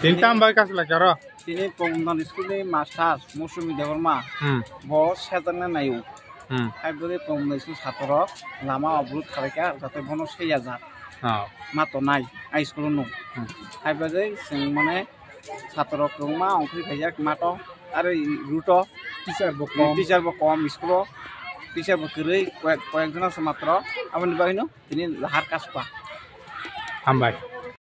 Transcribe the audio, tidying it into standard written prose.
Tinta ambai kas la karo. Ini pengumuman sekolah master Musumi Dewarma. Bos setannya nayu. Hai beri pengumuman itu satu rok lama obrol kerja tapi bonus sejajar. Mato nai, ai sekolah nu. Hai beri sing mana satu rok rumah ongkri kerja mato ada ruto teacher bokom sekolah teacher berkeri kuek kuek jenis sematra. Apa nih ini lahar kaspa. Ambai.